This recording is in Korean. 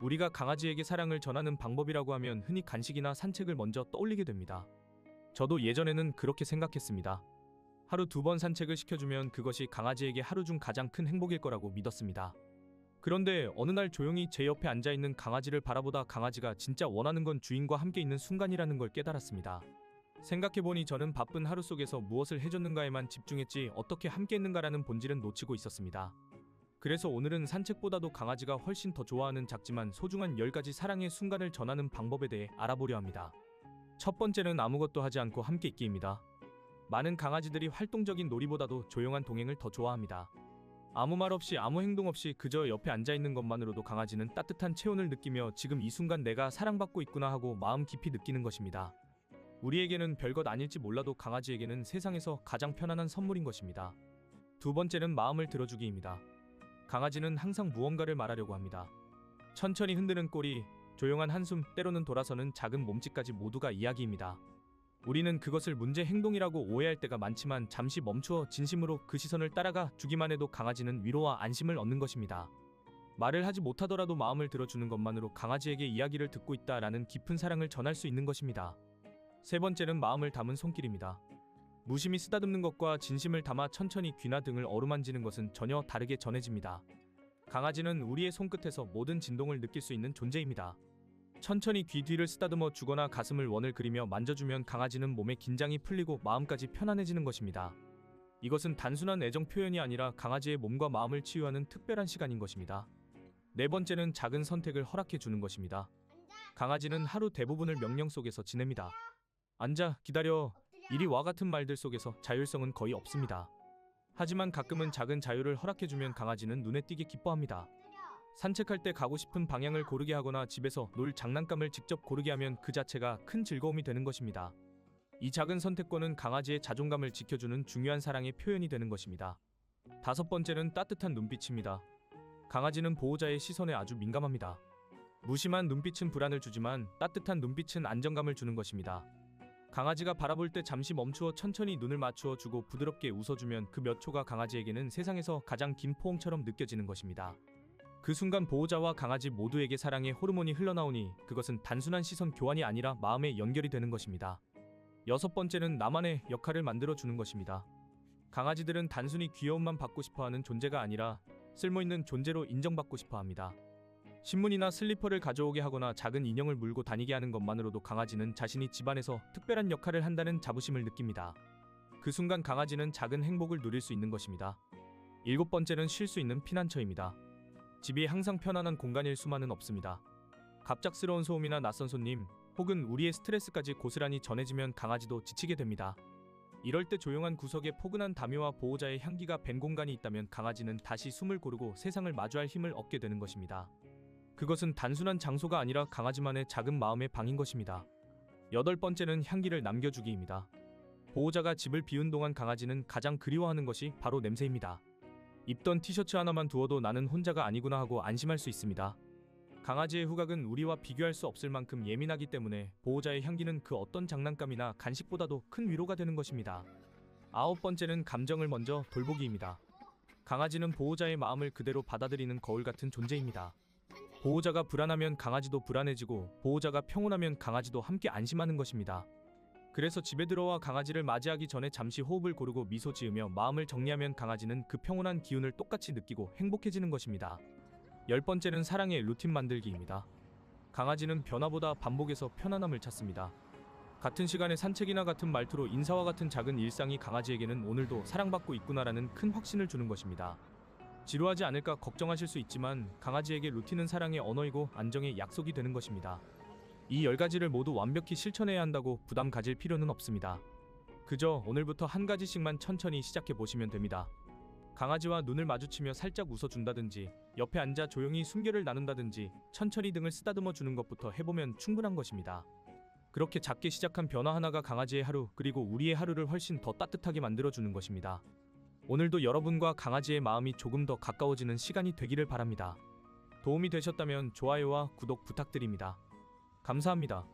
우리가 강아지에게 사랑을 전하는 방법이라고 하면 흔히 간식이나 산책을 먼저 떠올리게 됩니다. 저도 예전에는 그렇게 생각했습니다. 하루 2번 산책을 시켜주면 그것이 강아지에게 하루 중 가장 큰 행복일 거라고 믿었습니다. 그런데 어느 날 조용히 제 옆에 앉아있는 강아지를 바라보다 강아지가 진짜 원하는 건 주인과 함께 있는 순간이라는 걸 깨달았습니다. 생각해보니 저는 바쁜 하루 속에서 무엇을 해줬는가에만 집중했지 어떻게 함께 했는가라는 본질은 놓치고 있었습니다. 그래서 오늘은 산책보다도 강아지가 훨씬 더 좋아하는 작지만 소중한 10가지 사랑의 순간을 전하는 방법에 대해 알아보려 합니다. 첫 번째는 아무것도 하지 않고 함께 있기입니다. 많은 강아지들이 활동적인 놀이보다도 조용한 동행을 더 좋아합니다. 아무 말 없이 아무 행동 없이 그저 옆에 앉아있는 것만으로도 강아지는 따뜻한 체온을 느끼며 지금 이 순간 내가 사랑받고 있구나 하고 마음 깊이 느끼는 것입니다. 우리에게는 별것 아닐지 몰라도 강아지에게는 세상에서 가장 편안한 선물인 것입니다. 두 번째는 마음을 들어주기입니다. 강아지는 항상 무언가를 말하려고 합니다. 천천히 흔드는 꼬리, 조용한 한숨, 때로는 돌아서는 작은 몸짓까지 모두가 이야기입니다. 우리는 그것을 문제 행동이라고 오해할 때가 많지만 잠시 멈추어 진심으로 그 시선을 따라가 주기만 해도 강아지는 위로와 안심을 얻는 것입니다. 말을 하지 못하더라도 마음을 들어주는 것만으로 강아지에게 이야기를 듣고 있다라는 깊은 사랑을 전할 수 있는 것입니다. 세 번째는 마음을 담은 손길입니다. 무심히 쓰다듬는 것과 진심을 담아 천천히 귀나 등을 어루만지는 것은 전혀 다르게 전해집니다. 강아지는 우리의 손끝에서 모든 진동을 느낄 수 있는 존재입니다. 천천히 귀 뒤를 쓰다듬어 주거나 가슴을 원을 그리며 만져주면 강아지는 몸의 긴장이 풀리고 마음까지 편안해지는 것입니다. 이것은 단순한 애정 표현이 아니라 강아지의 몸과 마음을 치유하는 특별한 시간인 것입니다. 네 번째는 작은 선택을 허락해 주는 것입니다. 강아지는 하루 대부분을 명령 속에서 지냅니다. 앉아, 기다려, 이리 와 같은 말들 속에서 자율성은 거의 없습니다. 하지만 가끔은 작은 자유를 허락해주면 강아지는 눈에 띄게 기뻐합니다. 산책할 때 가고 싶은 방향을 고르게 하거나 집에서 놀 장난감을 직접 고르게 하면 그 자체가 큰 즐거움이 되는 것입니다. 이 작은 선택권은 강아지의 자존감을 지켜주는 중요한 사랑의 표현이 되는 것입니다. 다섯 번째는 따뜻한 눈빛입니다. 강아지는 보호자의 시선에 아주 민감합니다. 무심한 눈빛은 불안을 주지만 따뜻한 눈빛은 안정감을 주는 것입니다. 강아지가 바라볼 때 잠시 멈추어 천천히 눈을 맞추어 주고 부드럽게 웃어주면 그 몇 초가 강아지에게는 세상에서 가장 긴 포옹처럼 느껴지는 것입니다. 그 순간 보호자와 강아지 모두에게 사랑의 호르몬이 흘러나오니 그것은 단순한 시선 교환이 아니라 마음의 연결이 되는 것입니다. 여섯 번째는 나만의 역할을 만들어주는 것입니다. 강아지들은 단순히 귀여움만 받고 싶어하는 존재가 아니라 쓸모있는 존재로 인정받고 싶어합니다. 신문이나 슬리퍼를 가져오게 하거나 작은 인형을 물고 다니게 하는 것만으로도 강아지는 자신이 집안에서 특별한 역할을 한다는 자부심을 느낍니다. 그 순간 강아지는 작은 행복을 누릴 수 있는 것입니다. 일곱 번째는 쉴 수 있는 피난처입니다. 집이 항상 편안한 공간일 수만은 없습니다. 갑작스러운 소음이나 낯선 손님, 혹은 우리의 스트레스까지 고스란히 전해지면 강아지도 지치게 됩니다. 이럴 때 조용한 구석에 포근한 담요와 보호자의 향기가 밴 공간이 있다면 강아지는 다시 숨을 고르고 세상을 마주할 힘을 얻게 되는 것입니다. 그것은 단순한 장소가 아니라 강아지만의 작은 마음의 방인 것입니다. 여덟 번째는 향기를 남겨주기입니다. 보호자가 집을 비운 동안 강아지는 가장 그리워하는 것이 바로 냄새입니다. 입던 티셔츠 하나만 두어도 나는 혼자가 아니구나 하고 안심할 수 있습니다. 강아지의 후각은 우리와 비교할 수 없을 만큼 예민하기 때문에 보호자의 향기는 그 어떤 장난감이나 간식보다도 큰 위로가 되는 것입니다. 아홉 번째는 감정을 먼저 돌보기입니다. 강아지는 보호자의 마음을 그대로 받아들이는 거울 같은 존재입니다. 보호자가 불안하면 강아지도 불안해지고 보호자가 평온하면 강아지도 함께 안심하는 것입니다. 그래서 집에 들어와 강아지를 맞이하기 전에 잠시 호흡을 고르고 미소 지으며 마음을 정리하면 강아지는 그 평온한 기운을 똑같이 느끼고 행복해지는 것입니다. 열 번째는 사랑의 루틴 만들기입니다. 강아지는 변화보다 반복에서 편안함을 찾습니다. 같은 시간에 산책이나 같은 말투로 인사와 같은 작은 일상이 강아지에게는 오늘도 사랑받고 있구나라는 큰 확신을 주는 것입니다. 지루하지 않을까 걱정하실 수 있지만 강아지에게 루틴은 사랑의 언어이고 안정의 약속이 되는 것입니다. 이 10가지를 모두 완벽히 실천해야 한다고 부담 가질 필요는 없습니다. 그저 오늘부터 한 가지씩만 천천히 시작해 보시면 됩니다. 강아지와 눈을 마주치며 살짝 웃어준다든지, 옆에 앉아 조용히 숨결을 나눈다든지, 천천히 등을 쓰다듬어 주는 것부터 해보면 충분한 것입니다. 그렇게 작게 시작한 변화 하나가 강아지의 하루, 그리고 우리의 하루를 훨씬 더 따뜻하게 만들어주는 것입니다. 오늘도 여러분과 강아지의 마음이 조금 더 가까워지는 시간이 되기를 바랍니다. 도움이 되셨다면 좋아요와 구독 부탁드립니다. 감사합니다.